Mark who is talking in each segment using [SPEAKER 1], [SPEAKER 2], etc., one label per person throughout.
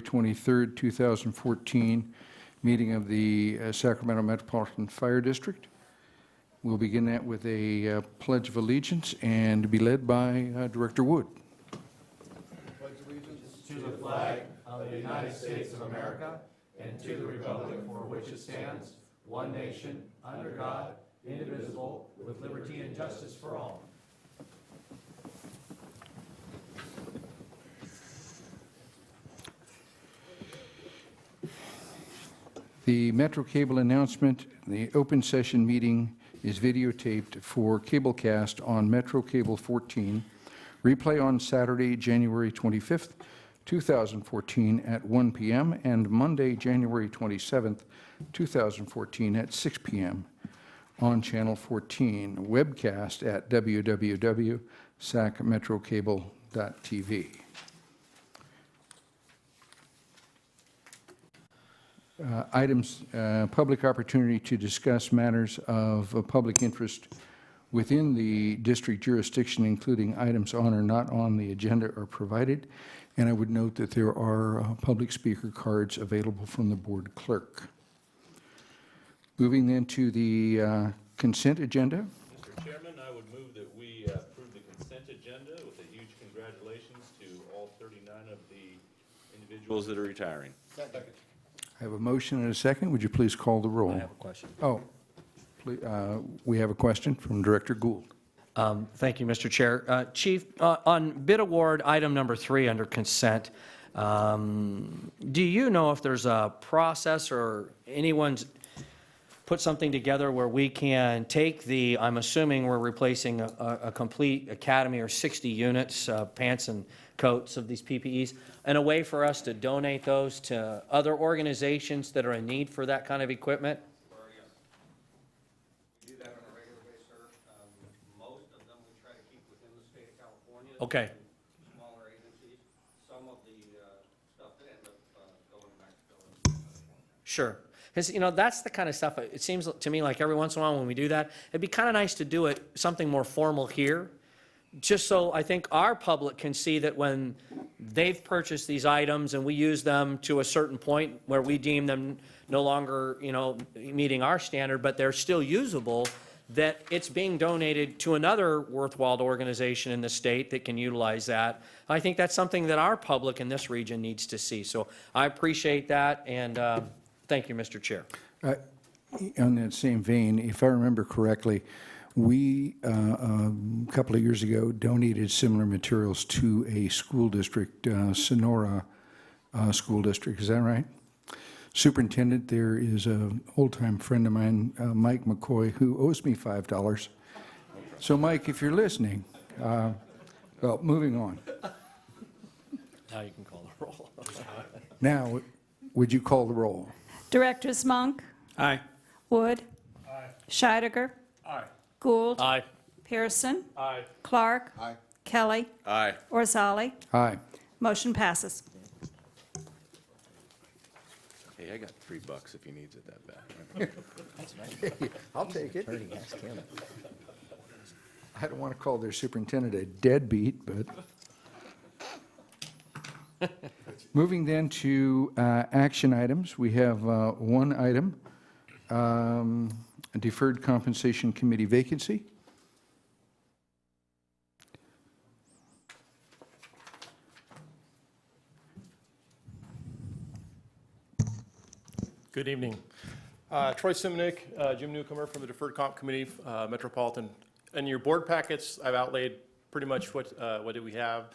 [SPEAKER 1] 23rd, 2014 meeting of the Sacramento Metropolitan Fire District. We'll begin that with a Pledge of Allegiance and to be led by Director Wood.
[SPEAKER 2] Pledge allegiance to the flag of the United States of America and to the republic for which it stands, one nation, under God, indivisible, with liberty and justice for all.
[SPEAKER 1] The Metro Cable announcement, the open session meeting is videotaped for cablecast on Metro Cable 14, replay on Saturday, January 25th, 2014 at 1 p.m. and Monday, January 27th, 2014 at 6 p.m. on Channel 14, webcast at www.sacmetrocable.tv. Items, public opportunity to discuss matters of public interest within the district jurisdiction, including items on or not on the agenda, are provided. And I would note that there are public speaker cards available from the board clerk. Moving then to the consent agenda.
[SPEAKER 3] Mr. Chairman, I would move that we approve the consent agenda with a huge congratulations to all 39 of the individuals that are retiring.
[SPEAKER 2] Second.
[SPEAKER 1] I have a motion and a second. Would you please call the roll?
[SPEAKER 4] I have a question.
[SPEAKER 1] Oh, we have a question from Director Gould.
[SPEAKER 4] Thank you, Mr. Chair. Chief, on bid award item number 3 under consent, do you know if there's a process or anyone's put something together where we can take the, I'm assuming we're replacing a complete academy or 60 units, pants and coats of these PPEs, and a way for us to donate those to other organizations that are in need for that kind of equipment?
[SPEAKER 5] We do that on a regular basis, sir. Most of them we try to keep within the state of California.
[SPEAKER 4] Okay.
[SPEAKER 5] Smaller agencies. Some of the stuff that ends up going to Mexico.
[SPEAKER 4] Sure. Because, you know, that's the kind of stuff, it seems to me like every once in a while when we do that, it'd be kind of nice to do it, something more formal here, just so I think our public can see that when they've purchased these items and we use them to a certain point where we deem them no longer, you know, meeting our standard, but they're still usable, that it's being donated to another worthwhile organization in the state that can utilize that. I think that's something that our public in this region needs to see. So I appreciate that, and thank you, Mr. Chair.
[SPEAKER 1] On that same vein, if I remember correctly, we, a couple of years ago, donated similar materials to a school district, Sonora School District. Is that right? Superintendent, there is an old-time friend of mine, Mike McCoy, who owes me $5. So, Mike, if you're listening, well, moving on.
[SPEAKER 4] Now you can call the roll.
[SPEAKER 1] Now, would you call the roll?
[SPEAKER 6] Directors Monk.
[SPEAKER 4] Aye.
[SPEAKER 6] Wood. Aye. Scheidegger.
[SPEAKER 3] Aye.
[SPEAKER 6] Gould.
[SPEAKER 4] Aye.
[SPEAKER 6] Pearson.
[SPEAKER 3] Aye.
[SPEAKER 6] Clark.
[SPEAKER 2] Aye.
[SPEAKER 6] Kelly.
[SPEAKER 3] Aye.
[SPEAKER 6] Orzali.
[SPEAKER 1] Aye.
[SPEAKER 6] Motion passes.
[SPEAKER 3] Hey, I got $3 if he needs it that bad.
[SPEAKER 1] I'll take it. I don't want to call their superintendent a deadbeat, but. Moving then to action items, we have one item, a deferred compensation committee vacancy.
[SPEAKER 7] Good evening. Troy Simonic, Jim Newcomer from the Deferred Comp Committee, Metropolitan. In your board packets, I've outlaid pretty much what do we have.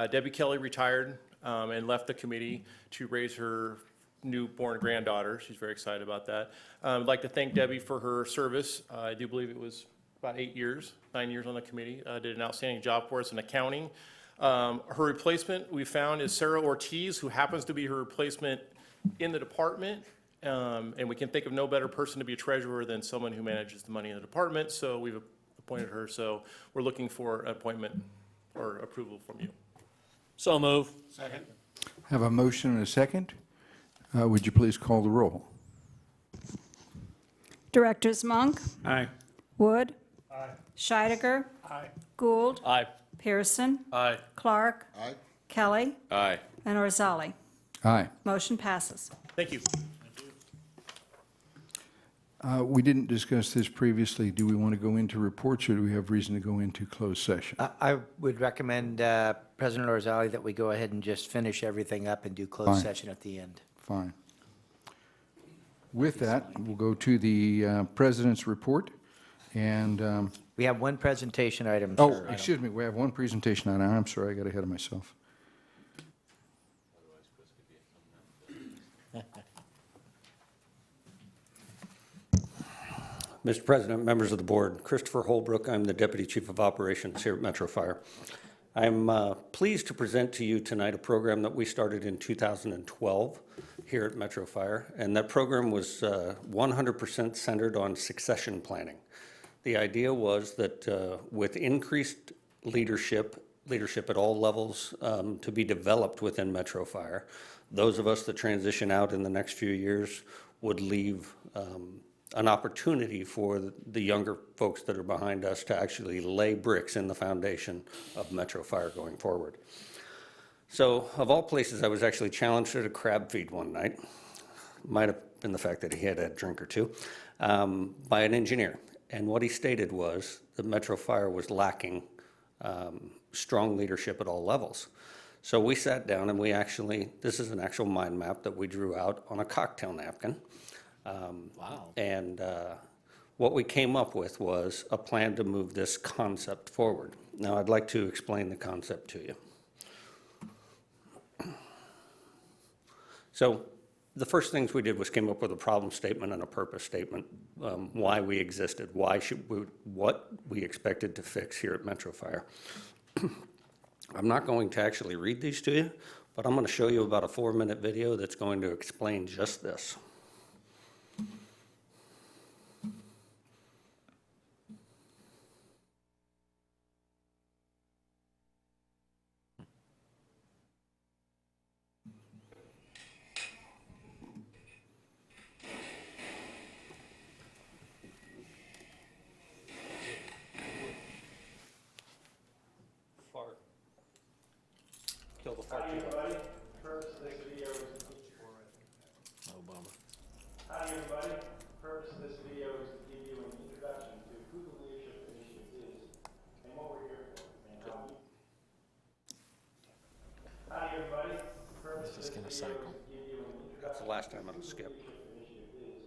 [SPEAKER 7] Debbie Kelly retired and left the committee to raise her newborn granddaughter. She's very excited about that. I'd like to thank Debbie for her service. I do believe it was about 9 years on the committee. Did an outstanding job for us in accounting. Her replacement we found is Sarah Ortiz, who happens to be her replacement in the department. And we can think of no better person to be a treasurer than someone who manages the money in the department. So we've appointed her. So we're looking for an appointment or approval from you.
[SPEAKER 4] So move.
[SPEAKER 2] Second.
[SPEAKER 1] Have a motion and a second. Would you please call the roll?
[SPEAKER 6] Directors Monk.
[SPEAKER 4] Aye.
[SPEAKER 6] Wood. Aye. Scheidegger.
[SPEAKER 7] Aye.
[SPEAKER 6] Gould.
[SPEAKER 4] Aye.
[SPEAKER 6] Pearson.
[SPEAKER 3] Aye.
[SPEAKER 6] Clark.
[SPEAKER 2] Aye.
[SPEAKER 6] Kelly.
[SPEAKER 3] Aye.
[SPEAKER 6] And Orzali.
[SPEAKER 1] Aye.
[SPEAKER 6] Motion passes.
[SPEAKER 7] Thank you.
[SPEAKER 1] We didn't discuss this previously. Do we want to go into reports, or do we have reason to go into closed session?
[SPEAKER 8] I would recommend, President Orzali, that we go ahead and just finish everything up and do closed
[SPEAKER 1] Fine.
[SPEAKER 8] session at the end.
[SPEAKER 1] Fine. With that, we'll go to the President's report, and,
[SPEAKER 8] We have one presentation item,
[SPEAKER 1] oh,
[SPEAKER 8] sir.
[SPEAKER 1] excuse me, we have one presentation on, I'm sorry, I got ahead of myself.
[SPEAKER 9] Mr. President, members of the board, Christopher Holbrook, I'm the Deputy Chief of Operations here at Metro Fire. I'm pleased to present to you tonight a program that we started in 2012 here at Metro Fire, and that program was 100% centered on succession planning. The idea was that with increased leadership at all levels to be developed within Metro Fire, those of us that transition out in the next few years would leave an opportunity for the younger folks that are behind us to actually lay bricks in the foundation of Metro Fire going forward. So, of all places, I was actually challenged at a crab feed one night. Might have been the fact that he had a drink or two, by an engineer. And what he stated was that Metro Fire was lacking strong leadership at all levels. So we sat down and we actually, this is an actual mind map that we drew out on a cocktail napkin.
[SPEAKER 4] Wow.
[SPEAKER 9] And what we came up with was a plan to move this concept forward. Now, I'd like to explain the concept to you. So the first things we did was came up with a problem statement and a purpose statement, why we existed, what we expected to fix here at Metro Fire. I'm not going to actually read these to you, but I'm going to show you about a 4-minute video that's going to explain just this. Kill the fart.
[SPEAKER 10] Hi everybody, purpose of this video is to give you an introduction to who the Leadership Initiative is and what we're here for and how we. Hi everybody, purpose of this video is to give you an introduction.
[SPEAKER 9] That's the last time it'll skip.
[SPEAKER 10] Leadership Initiative is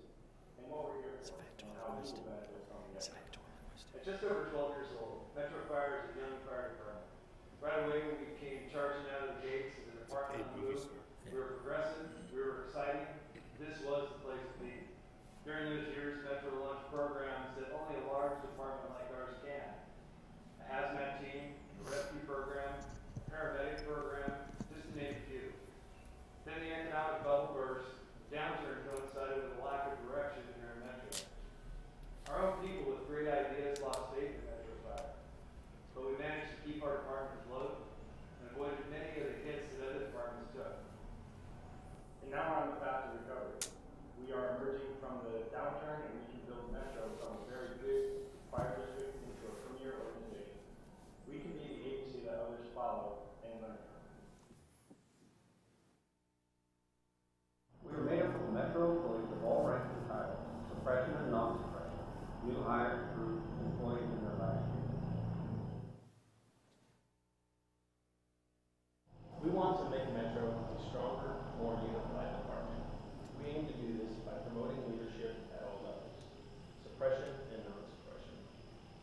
[SPEAKER 10] and what we're here for and how we will benefit from the effort. At just over 12 years old, Metro Fire is a young fire department. Right away, when we came charging out of the gates as a department on the move, we were progressive, we were exciting. This was the place to be. During those years, Metro launched programs that only a large department like ours can. A hazmat team, a rescue program, a paramedic program, just to name a few. Then the economic bubble burst, the downturn coincided with a lack of direction here in Metro. Our own people with great ideas lost faith in Metro Fire, but we managed to keep our department afloat and avoided many of the hits that other departments took. And now we're on the path to recovery. We are emerging from the downturn and we can build Metro from a very good fire district into a premier organization. We can be the agency that others follow and learn from. We are made up of Metro employees of all ranks and titles, suppression and non-suppression, new hires through employees in their last year. We want to make Metro a stronger, more unified department. We aim to do this by promoting leadership at all levels, suppression and non-suppression.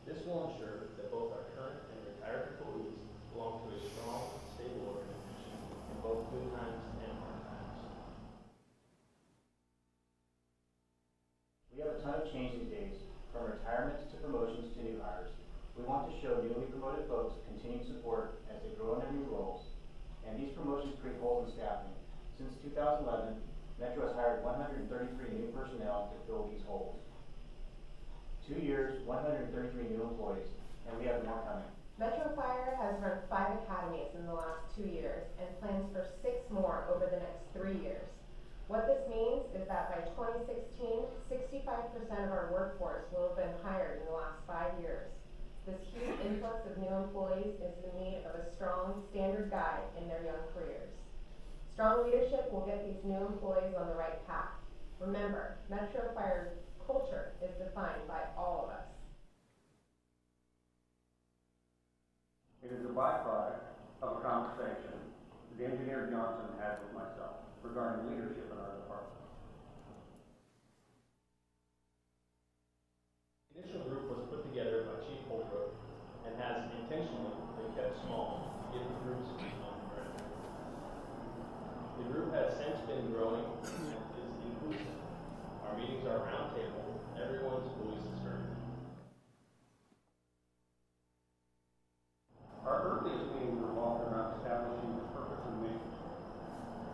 [SPEAKER 10] This will ensure that both our current and retired employees belong to a strong, stable organization in both good times and hard times.
[SPEAKER 11] We have a ton of change these days, from retirements to promotions to new hires. We want to show newly promoted folks continued support as they grow in their new roles. And these promotions create holes in staffing. Since 2011, Metro has hired 133 new personnel to fill these holes. 2 years, 133 new employees, and we have more coming.
[SPEAKER 12] Metro Fire has run 5 academies in the last 2 years and plans for 6 more over the next 3 years. What this means is that by 2016, 65% of our workforce will have been hired in the last 5 years. This huge influx of new employees is in need of a strong standard guide in their young careers. Strong leadership will get these new employees on the right path. Remember, Metro Fire's culture is defined by all of us.
[SPEAKER 5] It is a byproduct of a conversation that Engineer Johnson had with myself regarding leadership in our department.
[SPEAKER 7] The initial group was put together by Chief Holbrook and has intentionally been kept small to get the groups on the ground. The group has since been growing and is inclusive. Our meetings are roundtable, everyone's voice is heard.
[SPEAKER 5] Our earliest meetings revolved around establishing the purpose and mission.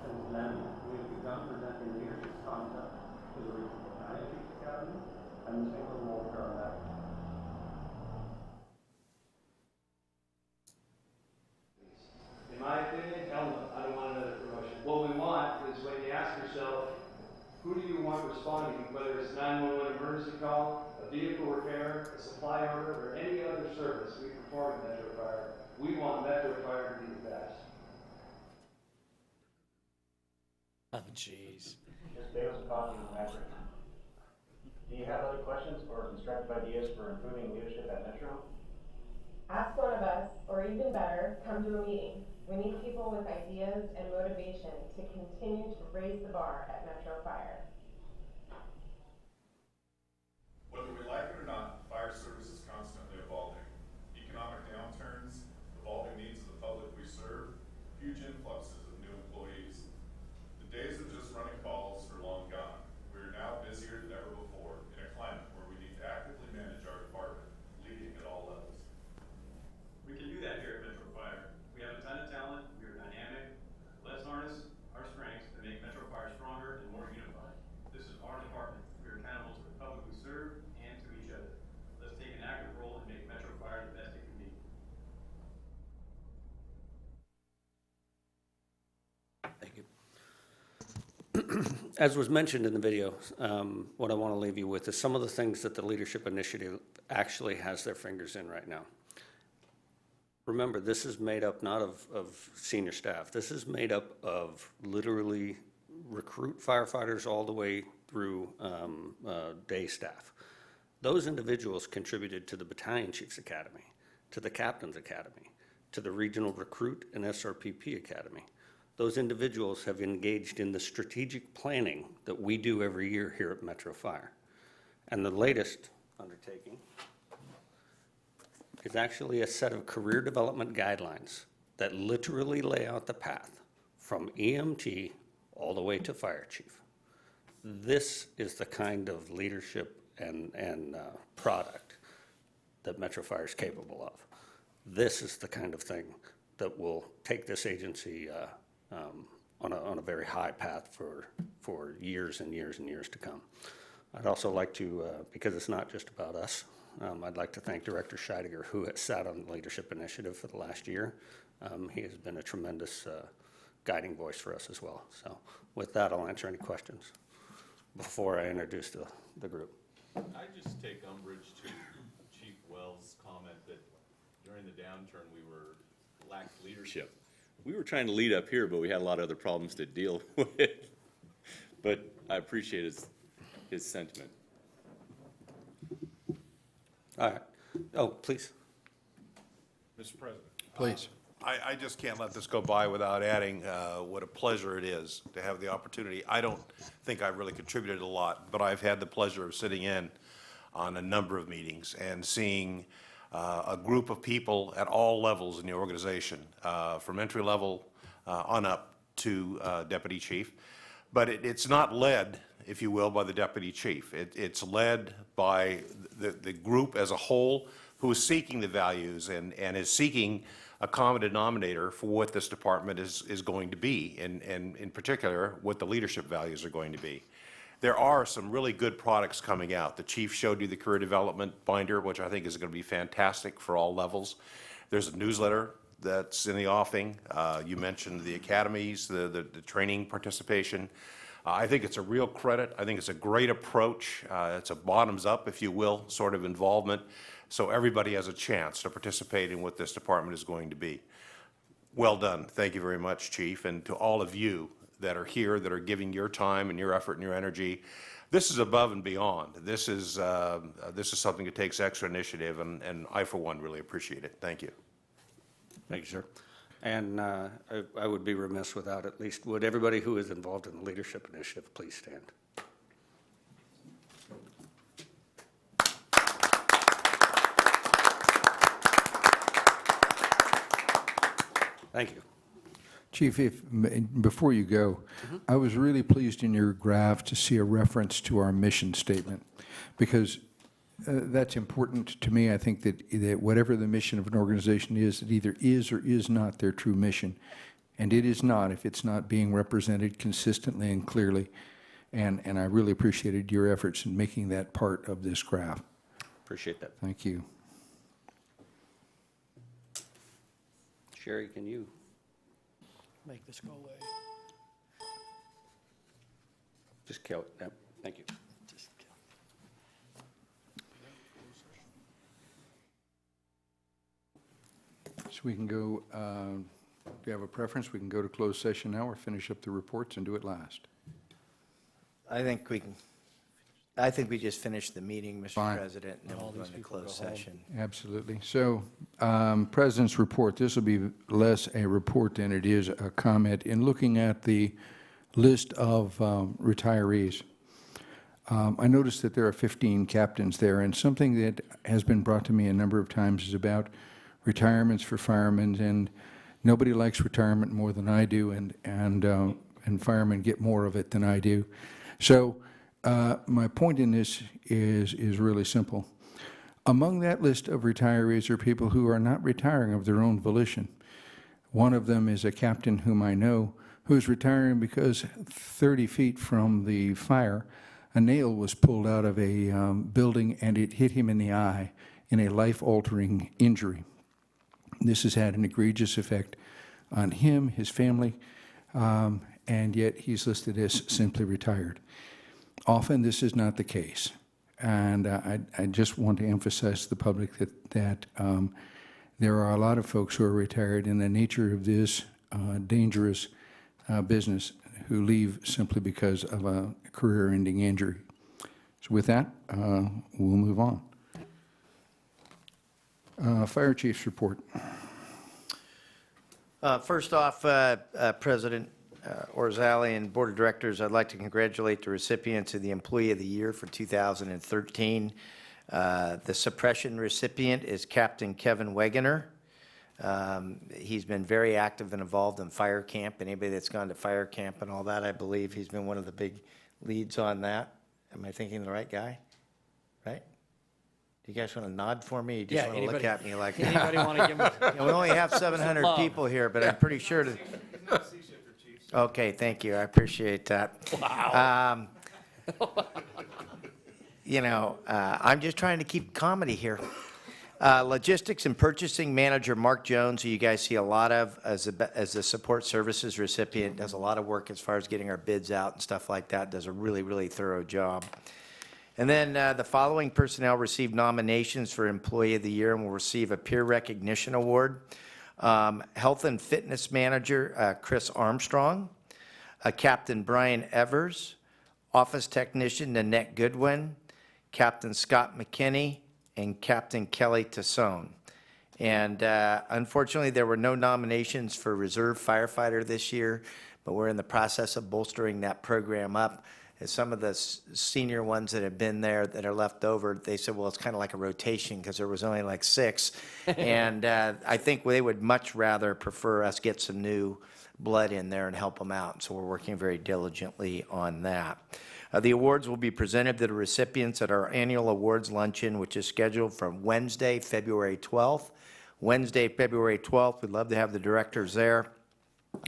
[SPEAKER 5] Since then, we have begun presenting leadership concepts to the Regional Battalion Chiefs Academy and the St. Louis Military Academy.
[SPEAKER 10] In my opinion, hell no, I don't want another promotion. What we want is when you ask yourself, who do you want responding, whether it's 911 emergency call, a vehicle repair, a supply order, or any other service we perform at Metro Fire, we want Metro Fire to be the best.
[SPEAKER 4] Oh, jeez.
[SPEAKER 11] Ms. Davis, copy of the metric. Do you have other questions or constructive ideas for improving leadership at Metro?
[SPEAKER 12] Ask one of us, or even better, come to a meeting. We need people with ideas and motivation to continue to raise the bar at Metro Fire.
[SPEAKER 13] Whether we like it or not, fire service is constantly evolving. Economic downturns, evolving needs of the public we serve, huge influxes of new employees. The days of just running calls are long gone. We are now busier than ever before in a climate where we need to actively manage our department, leading at all levels.
[SPEAKER 10] We can do that here at Metro Fire. We have a ton of talent, we are dynamic. Let's harness our strengths to make Metro Fire stronger and more unified. This is our department. We are accountable to the public we serve and to each other. Let's take an active role and make Metro Fire the best it can be.
[SPEAKER 9] Thank you. As was mentioned in the video, what I want to leave you with is some of the things that the Leadership Initiative actually has their fingers in right now. Remember, this is made up not of senior staff. This is made up of literally recruit firefighters all the way through day staff. Those individuals contributed to the Battalion Chiefs Academy, to the Captain's Academy, to the Regional Recruit and SRPP Academy. Those individuals have engaged in the strategic planning that we do every year here at Metro Fire. And the latest undertaking is actually a set of career development guidelines that literally lay out the path from EMT all the way to fire chief. This is the kind of leadership and product that Metro Fire is capable of. This is the kind of thing that will take this agency on a very high path for years and years and years to come. I'd also like to, because it's not just about us, I'd like to thank Director Scheidegger, who has sat on the Leadership Initiative for the last year. He has been a tremendous guiding voice for us as well. So with that, I'll answer any questions before I introduce the group.
[SPEAKER 3] I just take umbrage to Chief Wells' comment that during the downturn we lacked leadership. We were trying to lead up here, but we had a lot of other problems to deal with. But I appreciate his sentiment.
[SPEAKER 9] All right. Oh, please.
[SPEAKER 13] Mr. President.
[SPEAKER 1] Please.
[SPEAKER 13] I just can't let this go by without adding what a pleasure it is to have the opportunity. I don't think I've really contributed a lot, but I've had the pleasure of sitting in on a number of meetings and seeing a group of people at all levels in the organization, from entry level on up to deputy chief. But it's not led, if you will, by the deputy chief. It's led by the group as a whole who is seeking the values and is seeking a common denominator for what this department is going to be, and in particular, what the leadership values are going to be. There are some really good products coming out. The chief showed you the career development binder, which I think is going to be fantastic for all levels. There's a newsletter that's in the offing. You mentioned the academies, the training participation. I think it's a real credit. I think it's a great approach. It's a bottoms-up, if you will, sort of involvement, so everybody has a chance to participate in what this department is going to be. Well done. Thank you very much, Chief, and to all of you that are here, that are giving your time and your effort and your energy. This is above and beyond. This is something that takes extra initiative, and I, for one, really appreciate it. Thank you.
[SPEAKER 9] Thank you, sir. And I would be remiss without at least, would everybody who is involved in the Leadership Initiative please stand? Thank you.
[SPEAKER 1] Chief, before you go, I was really pleased in your graph to see a reference to our mission statement, because that's important to me. I think that whatever the mission of an organization is, it either is or is not their true mission. And it is not if it's not being represented consistently and clearly. And I really appreciated your efforts in making that part of this graph.
[SPEAKER 9] Appreciate that.
[SPEAKER 1] Thank you.
[SPEAKER 9] Sherry, can you?
[SPEAKER 4] Make this go away.
[SPEAKER 9] Just kill it. Yep. Thank you.
[SPEAKER 1] So we can go, do you have a preference? We can go to closed session now or finish up the reports and do it last?
[SPEAKER 8] I think we just finished the meeting, Mr.
[SPEAKER 1] Fine.
[SPEAKER 8] President, and then we'll go into closed session.
[SPEAKER 1] Absolutely. So, President's report, this will be less a report than it is a comment. In looking at the list of retirees, I noticed that there are 15 captains there, and something that has been brought to me a number of times is about retirements for firemen, and nobody likes retirement more than I do, and firemen get more of it than I do. So, my point in this is really simple. Among that list of retirees are people who are not retiring of their own volition. One of them is a captain whom I know who's retiring because 30 feet from the fire, a nail was pulled out of a building and it hit him in the eye in a life-altering injury. This has had an egregious effect on him, his family, and yet he's listed as simply retired. Often this is not the case, and I just want to emphasize to the public that there are a lot of folks who are retired in the nature of this dangerous business who leave simply because of a career-ending injury. So with that, we'll move on. Fire Chief's report.
[SPEAKER 8] First off, President Orzali and Board of Directors, I'd like to congratulate the recipients of the Employee of the Year for 2013. The suppression recipient is Captain Kevin Wegener. He's been very active and involved in fire camp. Anybody that's gone to fire camp and all that, I believe he's been one of the big leads on that. Am I thinking of the right guy? Right? Do you guys want to nod for me? You just want to look at me like that?
[SPEAKER 4] Anybody want to give him?
[SPEAKER 8] You know, we only have 700
[SPEAKER 4] love.
[SPEAKER 8] people here, but I'm pretty sure that. Okay, thank you. I appreciate that.
[SPEAKER 4] Wow.
[SPEAKER 8] You know, I'm just trying to keep comedy here. Logistics and Purchasing Manager Mark Jones, who you guys see a lot of as the support services recipient, does a lot of work as far as getting our bids out and stuff like that, does a really, really thorough job. And then the following personnel received nominations for Employee of the Year and will receive a peer recognition award. Health and Fitness Manager Chris Armstrong, Captain Brian Evers, Office Technician Nanette Goodwin, Captain Scott McKinney, and Captain Kelly Tassone. And unfortunately, there were no nominations for Reserve Firefighter this year, but we're in the process of bolstering that program up. As some of the senior ones that have been there that are left over, they said, well, it's kind of like a rotation because there was only like 6. And I think they would much rather prefer us get some new blood in there and help them out. So we're working very diligently on that. The awards will be presented to the recipients at our annual awards luncheon, which is scheduled for Wednesday, February 12th. Wednesday, February 12th, we'd love to have the directors there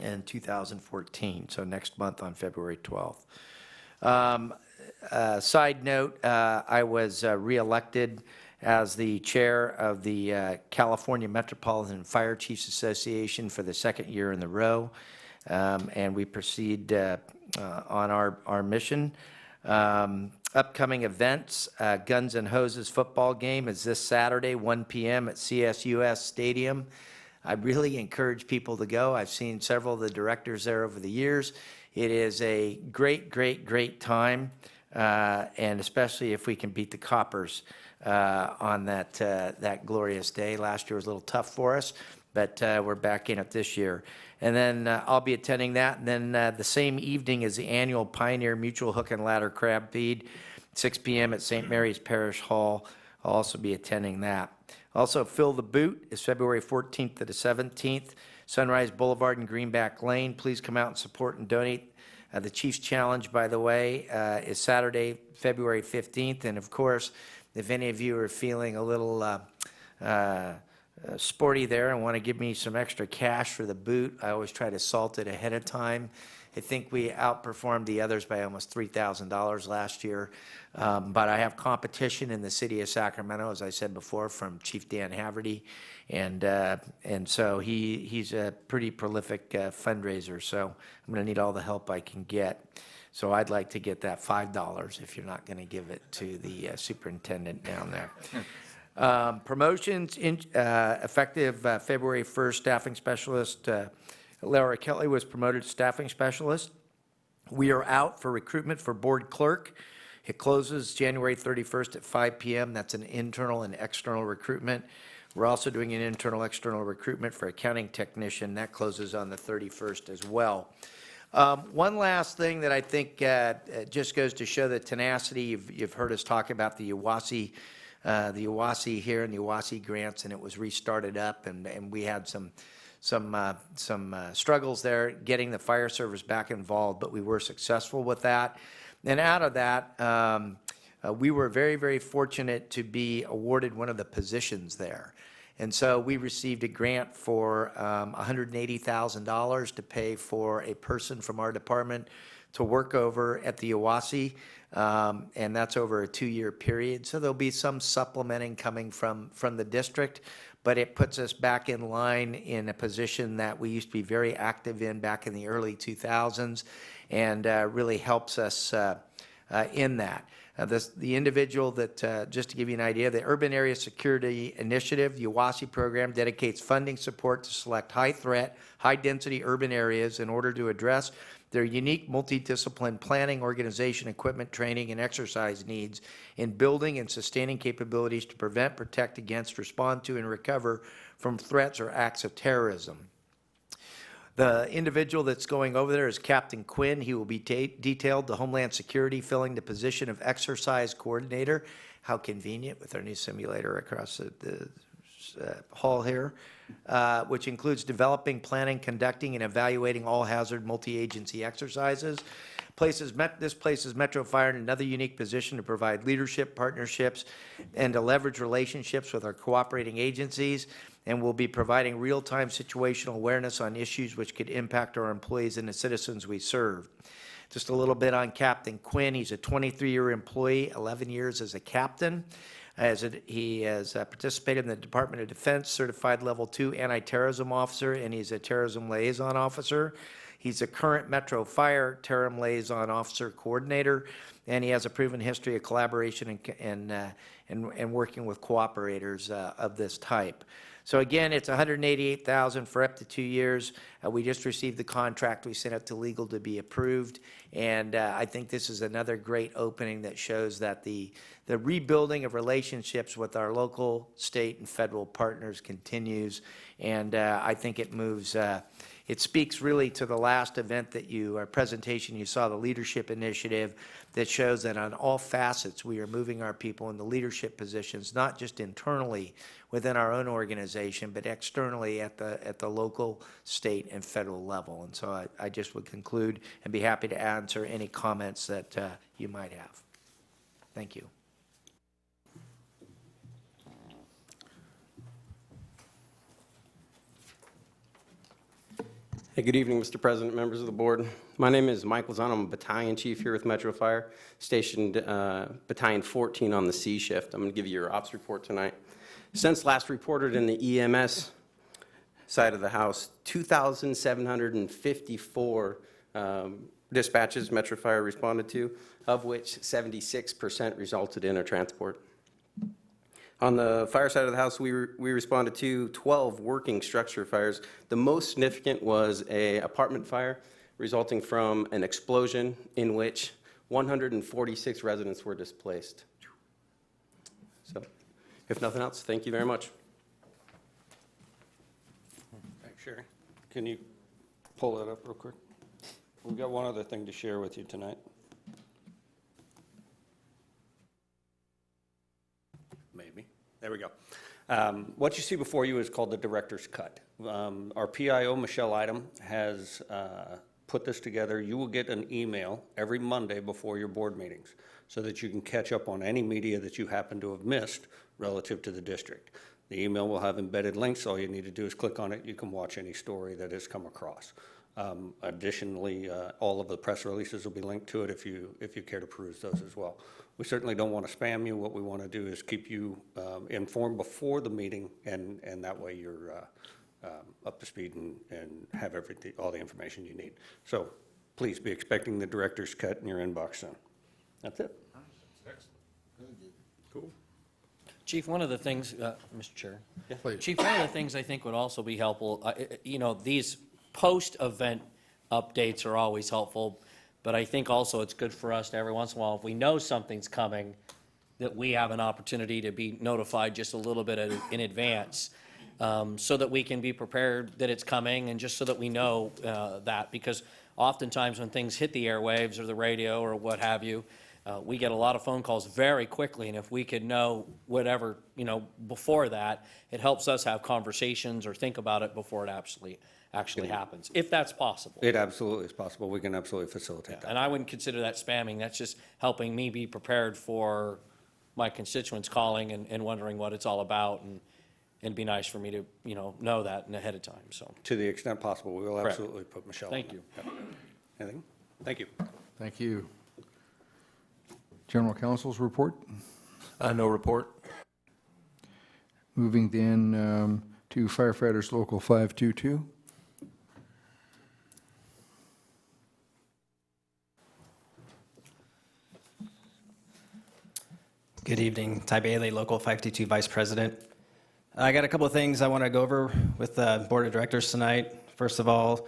[SPEAKER 8] in 2014, so next month on February 12th. Side note, I was reelected as the chair of the California Metropolitan Fire Chiefs Association for the second year in a row, and we proceed on our mission. Upcoming events, Guns and Hoses football game is this Saturday, 1 p.m. at CSUS Stadium. I really encourage people to go. I've seen several of the directors there over the years. It is a great, great, great time, and especially if we can beat the Coppers on that glorious day. Last year was a little tough for us, but we're back in it this year. And then I'll be attending that. And then the same evening is the annual Pioneer Mutual Hook and Ladder Crab Feed, 6 p.m. at St. Mary's Parish Hall. I'll also be attending that. Also, Fill the Boot is February 14th to the 17th, Sunrise Boulevard and Greenback Lane. Please come out and support and donate. The Chiefs Challenge, by the way, is Saturday, February 15th. And of course, if any of you are feeling a little sporty there and want to give me some extra cash for the boot, I always try to salt it ahead of time. I think we outperformed the others by almost $3,000 last year. But I have competition in the city of Sacramento, as I said before, from Chief Dan Haverty. And so he's a pretty prolific fundraiser. So I'm going to need all the help I can get. So I'd like to get that $5 if you're not going to give it to the superintendent down there. Promotions, effective February 1st, staffing specialist Laura Kelly was promoted to staffing specialist. We are out for recruitment for board clerk. It closes January 31st at 5 p.m. That's an internal and external recruitment. We're also doing an internal-external recruitment for accounting technician. That closes on the 31st as well. One last thing that I think just goes to show the tenacity. You've heard us talk about the UWASI here and the UWASI grants, and it was restarted up, and we had some struggles there getting the fire service back involved, but we were successful with that. And out of that, we were very, very fortunate to be awarded one of the positions there. And so we received a grant for $180,000 to pay for a person from our department to work over at the UWASI, and that's over a 2-year period. So there'll be some supplementing coming from the district, but it puts us back in line in a position that we used to be very active in back in the early 2000s, and really helps us in that. The individual that, just to give you an idea, the Urban Area Security Initiative, the UWASI program, dedicates funding support to select high-threat, high-density urban areas in order to address their unique multidiscipline planning, organization, equipment, training, and exercise needs in building and sustaining capabilities to prevent, protect against, respond to, and recover from threats or acts of terrorism. The individual that's going over there is Captain Quinn. He will be detailed to Homeland Security, filling the position of exercise coordinator. How convenient with our new simulator across the hall here, which includes developing, planning, conducting, and evaluating all hazard multi-agency exercises. This places Metro Fire in another unique position to provide leadership, partnerships, and to leverage relationships with our cooperating agencies, and will be providing real-time situational awareness on issues which could impact our employees and the citizens we serve. Just a little bit on Captain Quinn. He's a 23-year employee, 11 years as a captain. He has participated in the Department of Defense Certified Level 2 Anti-Terrorism Officer, and he's a Terrorism Liaison Officer. He's a current Metro Fire Terrorism Liaison Officer Coordinator, and he has a proven history of collaboration and working with cooperators of this type. So again, it's $188,000 for up to 2 years. We just received the contract. We sent it to legal to be approved, and I think this is another great opening that shows that the rebuilding of relationships with our local, state, and federal partners continues, and I think it moves. It speaks really to the last event that presentation you saw, the leadership initiative, that shows that on all facets we are moving our people into leadership positions, not just internally within our own organization, but externally at the local, state, and federal level. And so I just would conclude and be happy to answer any comments that you might have. Thank you.
[SPEAKER 14] Hey, good evening, Mr. President, members of the board. My name is Mike Lozano. I'm a battalion chief here with Metro Fire, stationed Battalion 14 on the C shift. I'm going to give you your ops report tonight. Since last reported in the EMS side of the house, 2,754 dispatches Metro Fire responded to, of which 76% resulted in a transport. On the fire side of the house, we responded to 12 working structure fires. The most significant was a apartment fire resulting from an explosion in which 146 residents were displaced. So, if nothing else, thank you very much.
[SPEAKER 9] Thanks, Sherry. Can you pull that up real quick? We've got one other thing to share with you tonight. Maybe. There we go. What you see before you is called the director's cut. Our PIO, Michelle Idam, has put this together. You will get an email every Monday before your board meetings so that you can catch up on any media that you happen to have missed relative to the district. The email will have embedded links. All you need to do is click on it. You can watch any story that has come across. Additionally, all of the press releases will be linked to it if you care to peruse those as well. We certainly don't want to spam you. What we want to do is keep you informed before the meeting, and that way you're up to speed and have all the information you need. So please be expecting the director's cut in your inbox soon. That's it.
[SPEAKER 3] Cool.
[SPEAKER 4] Chief, one of the things, Mr. Chair.
[SPEAKER 1] Please.
[SPEAKER 4] Chief, one of the things I think would also be helpful, these post-event updates are always helpful, but I think also it's good for us to every once in a while, if we know something's coming, that we have an opportunity to be notified just a little bit in advance, so that we can be prepared that it's coming, and just so that we know that, because oftentimes when things hit the airwaves or the radio or what have you, we get a lot of phone calls very quickly, and if we could know whatever, before that, it helps us have conversations or think about it before it actually happens, if that's possible.
[SPEAKER 9] It absolutely is possible. We can absolutely facilitate that.
[SPEAKER 4] And I wouldn't consider that spamming. That's just helping me be prepared for my constituents calling and wondering what it's all about, and it'd be nice for me to, know that ahead of time, so.
[SPEAKER 9] To the extent possible, we will
[SPEAKER 4] Correct.
[SPEAKER 9] absolutely put Michelle on
[SPEAKER 4] Thank
[SPEAKER 9] that.
[SPEAKER 4] you.
[SPEAKER 9] Yep. Anything? Thank you.
[SPEAKER 1] Thank you. General Counsel's report.
[SPEAKER 7] No report.
[SPEAKER 1] Moving then to firefighters local 522.
[SPEAKER 15] Good evening. Ty Bailey, Local 522 Vice President. I got a couple of things I want to go over with the Board of Directors tonight. First of all,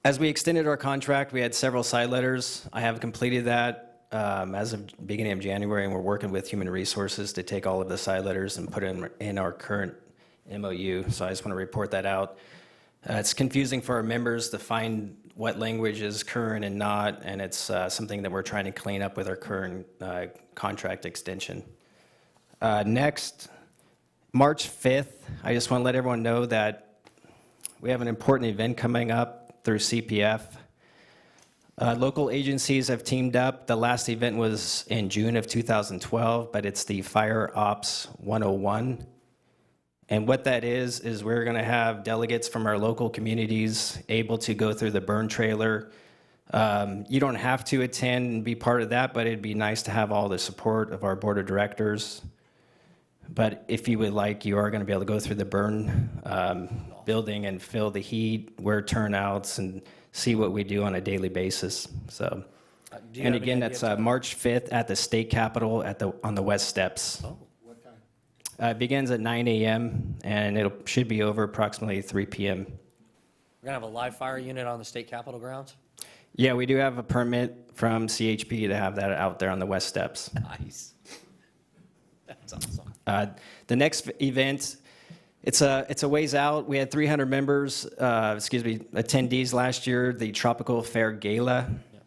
[SPEAKER 15] as we extended our contract, we had several side letters. I have completed that as of beginning of January, and we're working with Human Resources to take all of the side letters and put them in our current MOU. So I just want to report that out. It's confusing for our members to find what language is current and not, and it's something that we're trying to clean up with our current contract extension. Next, March 5th, I just want to let everyone know that we have an important event coming up through CPF. Local agencies have teamed up. The last event was in June of 2012, but it's the Fire Ops 101. And what that is we're going to have delegates from our local communities able to go through the burn trailer. You don't have to attend and be part of that, but it'd be nice to have all the support of our board of directors. But if you would like, you are going to be able to go through the burn building and feel the heat, wear turnouts, and see what we do on a daily basis. So, and again, that's March 5th at the state capitol on the west steps.
[SPEAKER 4] Oh.
[SPEAKER 15] It begins at 9 a.m. and it should be over approximately 3 p.m.
[SPEAKER 4] We're gonna have a live fire unit on the state capitol grounds?
[SPEAKER 15] Yeah, we do have a permit from CHP to have that out there on the west steps.
[SPEAKER 4] Nice. That's awesome.
[SPEAKER 15] The next event, it's a ways out. We had 300 members, attendees last year, the Tropical Fair Gala.
[SPEAKER 4] Yeah.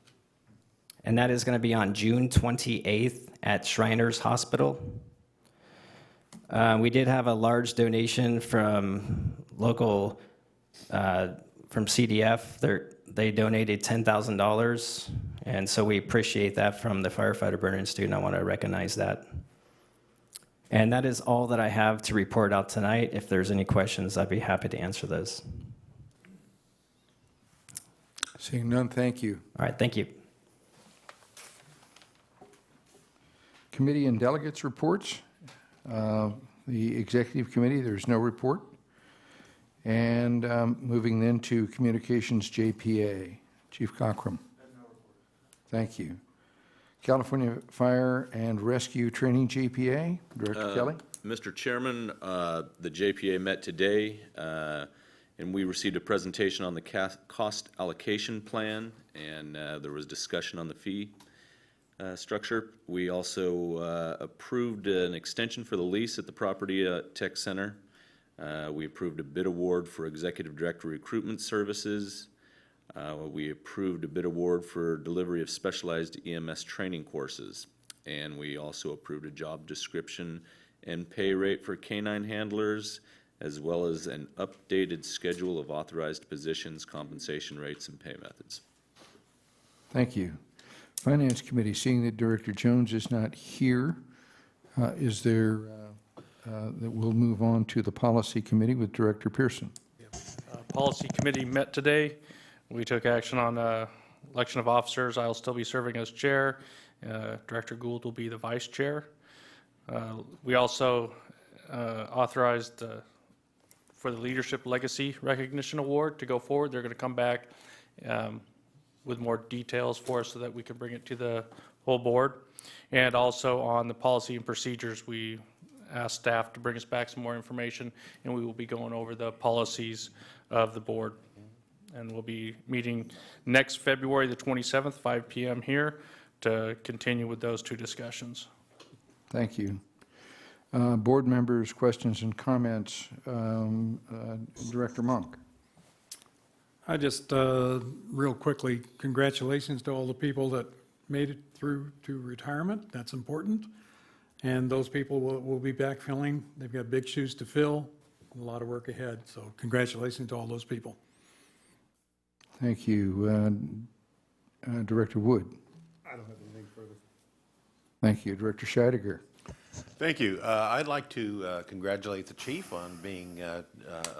[SPEAKER 15] And that is going to be on June 28th at Shriners Hospital. We did have a large donation from local, from CDF. They donated $10,000, and so we appreciate that from the Firefighter Burn Institute, and I want to recognize that. And that is all that I have to report out tonight. If there's any questions, I'd be happy to answer those.
[SPEAKER 1] Seeing none, thank you.
[SPEAKER 15] All right, thank you.
[SPEAKER 1] Committee and delegates reports. The executive committee, there's no report. And moving then to communications JPA. Chief Cockrum. Thank you. California Fire and Rescue Training, JPA. Director Kelly?
[SPEAKER 3] Mr. Chairman, the JPA met today, and we received a presentation on the cost allocation plan, and there was discussion on the fee structure. We also approved an extension for the lease at the Property Tech Center. We approved a bid award for Executive Director Recruitment Services. We approved a bid award for delivery of specialized EMS training courses. And we also approved a job description and pay rate for canine handlers, as well as an updated schedule of authorized positions, compensation rates, and pay methods.
[SPEAKER 1] Thank you. Finance Committee, seeing that Director Jones is not here, is there, that we'll move on to the Policy Committee with Director Pearson.
[SPEAKER 7] Policy Committee met today. We took action on election of officers. I'll still be serving as chair. Director Gould will be the vice chair. We also authorized for the Leadership Legacy Recognition Award to go forward. They're going to come back with more details for us so that we can bring it to the whole board. And also on the policy and procedures, we asked staff to bring us back some more information, and we will be going over the policies of the board. And we'll be meeting next February the 27th, 5 p.m. here to continue with those two discussions.
[SPEAKER 1] Thank you. Board members, questions and comments. Director Monk.
[SPEAKER 16] I just, real quickly, congratulations to all the people that made it through to retirement. That's important. And those people will be backfilling. They've got big shoes to fill, a lot of work ahead. So congratulations to all those people.
[SPEAKER 1] Thank you. Director Wood.
[SPEAKER 16] I don't have anything further.
[SPEAKER 1] Thank you. Director Scheidegger.
[SPEAKER 13] Thank you. I'd like to congratulate the chief on being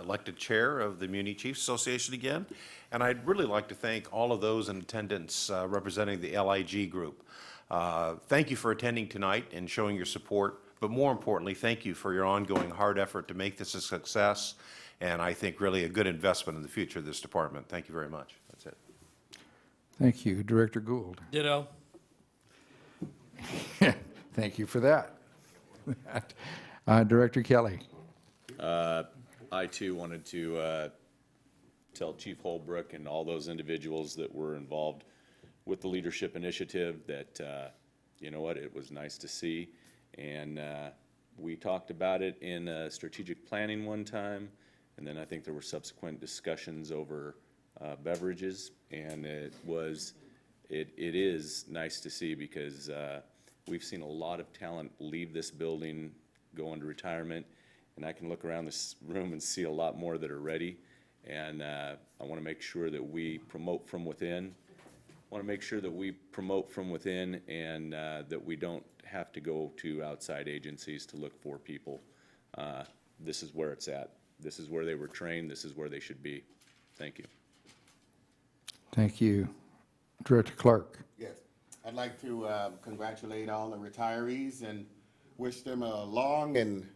[SPEAKER 13] elected chair of the Muni Chiefs Association again. And I'd really like to thank all of those in attendance representing the LIG group. Thank you for attending tonight and showing your support. But more importantly, thank you for your ongoing hard effort to make this a success. And I think really a good investment in the future of this department. Thank you very much. That's it.
[SPEAKER 1] Thank you. Director Gould.
[SPEAKER 4] Ditto.
[SPEAKER 1] Thank you for that. Director Kelly.
[SPEAKER 3] I too wanted to tell Chief Holbrook and all those individuals that were involved with the leadership initiative that, you know what, it was nice to see. And we talked about it in strategic planning one time, and then I think there were subsequent discussions over beverages, and it is nice to see because we've seen a lot of talent leave this building, go into retirement, and I can look around this room and see a lot more that are ready. And I want to make sure that we promote from within. I want to make sure that we promote from within and that we don't have to go to outside agencies to look for people. This is where it's at. This is where they were trained. This is where they should be. Thank you.
[SPEAKER 1] Thank you. Director Clark.
[SPEAKER 17] Yes, I'd like to congratulate all the retirees and wish them a long and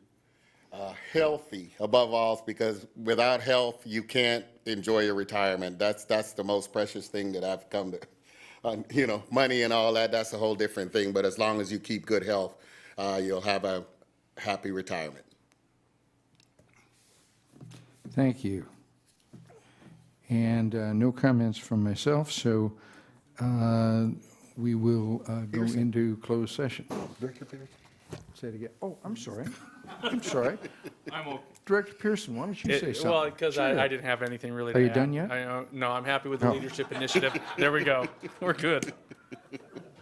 [SPEAKER 17] healthy, above all, because without health, you can't enjoy your retirement. That's the most precious thing that I've come to. You know, money and all that, that's a whole different thing. But as long as you keep good health, you'll have a happy retirement.
[SPEAKER 1] Thank you. And no comments from myself, so we will go into closed session. Director Pearson? Say it again. Oh, I'm sorry. I'm sorry.
[SPEAKER 7] I'm okay.
[SPEAKER 1] Director Pearson, why don't you say something?
[SPEAKER 7] Well, because
[SPEAKER 1] Sure.
[SPEAKER 7] I didn't have anything really
[SPEAKER 1] Are
[SPEAKER 7] to
[SPEAKER 1] you
[SPEAKER 7] add.
[SPEAKER 1] done yet?
[SPEAKER 7] No, I'm happy with the
[SPEAKER 1] Oh.
[SPEAKER 7] leadership initiative. There we go. We're good.